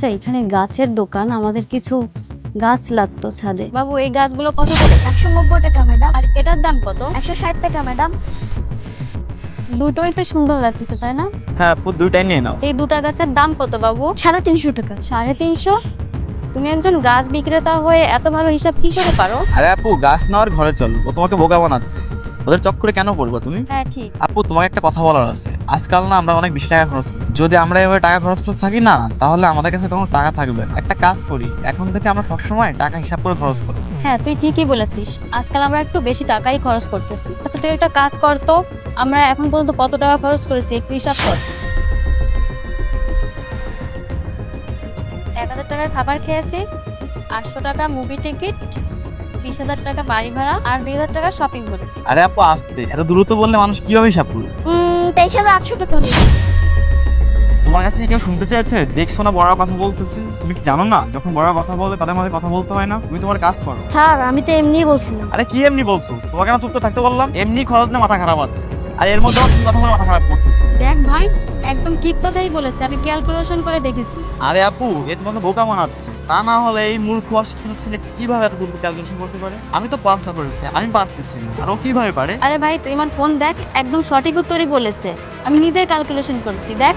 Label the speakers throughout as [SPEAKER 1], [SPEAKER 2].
[SPEAKER 1] আচ্ছা, এখানে গাছের দোকান, আমাদের কিছু গাছ লাগতো ছাদে। বাবু, এই গাছগুলো কত করে?
[SPEAKER 2] 190 টাকা ম্যাডাম।
[SPEAKER 1] আর এটার দাম কত?
[SPEAKER 2] 160 টাকা ম্যাডাম।
[SPEAKER 1] দুটোই তো সুন্দর লাগতেছে, তাই না?
[SPEAKER 3] হ্যাঁ আপু, দুইটাই নিয়ে নাও।
[SPEAKER 1] এই দুটা গাছের দাম কত বাবু?
[SPEAKER 2] 350 টাকা।
[SPEAKER 1] 350? তুমি একজন গাছ বিক্রেতা হয়ে এত ভালো হিসাব কি করে পারো?
[SPEAKER 3] আরে আপু, গাছ নেওয়ার ঘরে চল, ও তোমাকে বোকা বানাচ্ছে। ওদের চক্করে কেন পড়বো তুমি?
[SPEAKER 1] হ্যাঁ ঠিক।
[SPEAKER 3] আপু, তোমাকে একটা কথা বলার আছে। আজকাল না আমরা অনেক বেশি টাকা খরচ করি। যদি আমরা এভাবে টাকা খরচ করতে থাকি না, তাহলে আমাদের কাছে কোনো টাকা থাকবে না। একটা কাজ করি, এখন থেকে আমরা সবসময় টাকা হিসাব করে খরচ করি।
[SPEAKER 1] হ্যাঁ, তুই ঠিকই বলেছিস। আজকাল আমরা একটু বেশি টাকাই খরচ করতেছি। আচ্ছা, তুই একটা কাজ কর তো, আমরা এখন পর্যন্ত কত টাকা খরচ করেছি একটু হিসাব কর। 1000 টাকার খাবার খেয়েছি, 800 টাকা মুভি টিকিট, 20,000 টাকা বাড়ি ভাড়া, আর 2000 টাকা শপিং করেছি।
[SPEAKER 3] আরে আপু, আসতে এত দ্রুত বললে মানুষ কিভাবে হিসাব করবে?
[SPEAKER 2] 23,800 টাকা হলো।
[SPEAKER 3] তোমার কাছে কি কেউ শুনতে চাইছে? দেখছো না বড় কথা বলতেছে? তুমি কি জানো না, যখন বড় কথা বলে তাদের মধ্যে কথা বলতে হয় না? তুমি তোমার কাজ করো।
[SPEAKER 2] স্যার, আমি তো এমনিই বলছিলাম।
[SPEAKER 3] আরে কি এমনি বলছো? তোমাকে না চুপ করে থাকতে বললাম? এমনি খরচ না, মাথা খারাপ আছে। আর এর মধ্যে আবার তুমি কথা বলে মাথা খারাপ করতেছো।
[SPEAKER 1] দেখ ভাই, একদম ঠিক কথাই বলেছে, আমি ক্যালকুলেশন করে দেখেছি।
[SPEAKER 3] আরে আপু, এ তোমাকে বোকা বানাচ্ছে। তা না হলে এই মূর্খ অশিক্ষিত ছেলে কিভাবে এত দ্রুত ক্যালকুলেশন করতে পারে? আমি তো পড়াশোনা করেছি, আমি পারতেছি না, আর ও কিভাবে পারে?
[SPEAKER 1] আরে ভাই, তুই আমার ফোন দেখ, একদম সঠিক উত্তরই বলেছে। আমি নিজেই ক্যালকুলেশন করেছি, দেখ।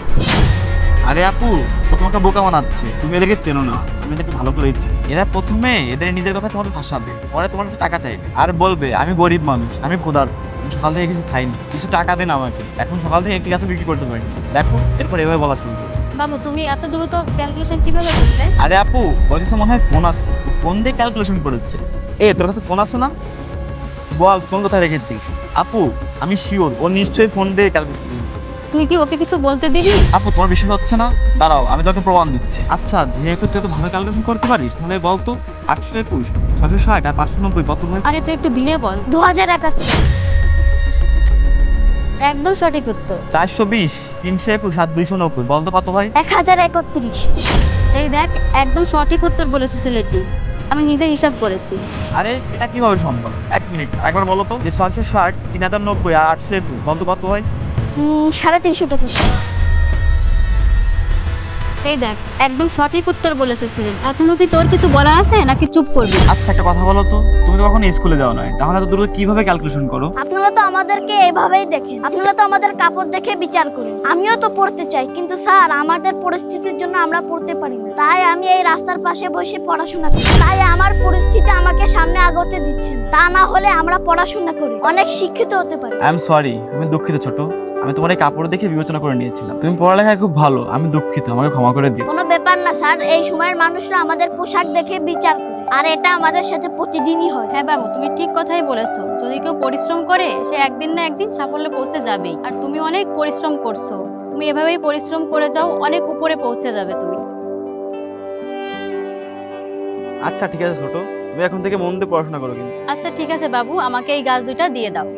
[SPEAKER 3] আরে আপু, ও তোমাকে বোকা বানাচ্ছে। তুমি এদেরকে চেনো না, আমি এদেরকে ভালো করেই চিনি। এরা প্রথমে এদের নিজের কথা তোমাকে ভাসাবে, পরে তোমার কাছে টাকা চাইবে আর বলবে আমি গরিব মানুষ, আমি ক্ষুধার্ত, সকাল থেকে কিছু খাইনি, কিছু টাকা দেন আমাকে। এখন সকাল থেকে একটি গাছে বিক্রি করতে পারিনি। দেখো, এরপর এভাবে বলা শুরু করবে।
[SPEAKER 1] বাবু, তুমি এত দ্রুত ক্যালকুলেশন কিভাবে করলে?
[SPEAKER 3] আরে আপু, ওর কাছে মনে হয় ফোন আছে, ফোন দিয়ে ক্যালকুলেশন করেছে। তোর কাছে ফোন আছে না? বল, ফোন কোথায় রেখেছিস? আপু, আমি শিওর ও নিশ্চয়ই ফোন দিয়ে ক্যালকুলেশন করেছে।
[SPEAKER 1] তুই কি ওকে কিছু বলতে দিবি?
[SPEAKER 3] আপু, তোমার বিশ্বাস হচ্ছে না? দাঁড়াও, আমি তোকে প্রমাণ দিচ্ছি। আচ্ছা, যেহেতু তুই তো ভালো ক্যালকুলেশন করতে পারিস, তাহলে বলতো 821, 660 আর 590 কত হয়?
[SPEAKER 1] আরে তুই একটু ধীরে বল।
[SPEAKER 2] 2071।
[SPEAKER 1] একদম সঠিক উত্তর।
[SPEAKER 3] 420, 321 আর 290 বলতো কত হয়?
[SPEAKER 2] 1031।
[SPEAKER 1] এই দেখ, একদম সঠিক উত্তর বলেছে ছেলেটি। আমি নিজে হিসাব করেছি।
[SPEAKER 3] আরে এটা কিভাবে সম্ভব? এক মিনিট, একবার বলো তো যে 660, 3090 আর 821 বলতো কত হয়?
[SPEAKER 2] 350 টাকা।
[SPEAKER 1] এই দেখ, একদম সঠিক উত্তর বলেছে ছেলেটি। এখনো কি তোর কিছু বলার আছে নাকি চুপ করবি?
[SPEAKER 3] আচ্ছা, একটা কথা বলো তো, তুমি তো কখনো স্কুলে যাও নাই, তাহলে তো দ্রুত কিভাবে ক্যালকুলেশন করো?
[SPEAKER 2] আপনারা তো আমাদেরকে এভাবেই দেখেন, আপনারা তো আমাদের কাপড় দেখে বিচার করেন। আমিও তো পড়তে চাই, কিন্তু স্যার আমাদের পরিস্থিতির জন্য আমরা পড়তে পারি না। তাই আমি এই রাস্তার পাশে বসে পড়াশোনা করি। তাই আমার পরিস্থিতি আমাকে সামনে আগতে দিচ্ছে না। তা না হলে আমরা পড়াশোনা করি অনেক শিক্ষিত হতে পারি।
[SPEAKER 3] আই এম সরি, আমি দুঃখিত ছোট। আমি তোমার এই কাপড় দেখে বিবেচনা করে নিয়েছিলাম। তুমি পড়ালেখায় খুব ভালো, আমি দুঃখিত, আমাকে ক্ষমা করে দিও।
[SPEAKER 2] কোনো ব্যাপার না স্যার, এই সময়ের মানুষরা আমাদের পোশাক দেখে বিচার করে, আর এটা আমাদের সাথে প্রতিদিনই হয়।
[SPEAKER 1] হ্যাঁ বাবু, তুমি ঠিক কথাই বলেছো। যদি কেউ পরিশ্রম করে, সে একদিন না একদিন সাফল্যে পৌঁছে যাবেই। আর তুমি অনেক পরিশ্রম করছো। তুমি এভাবেই পরিশ্রম করে যাও, অনেক উপরে পৌঁছে যাবে তুমি।
[SPEAKER 3] আচ্ছা ঠিক আছে ছোট, তুমি এখন থেকে মন দিয়ে পড়াশোনা করো কিন্তু।
[SPEAKER 1] আচ্ছা ঠিক আছে বাবু, আমাকে এই গাছ দুইটা দিয়ে দাও।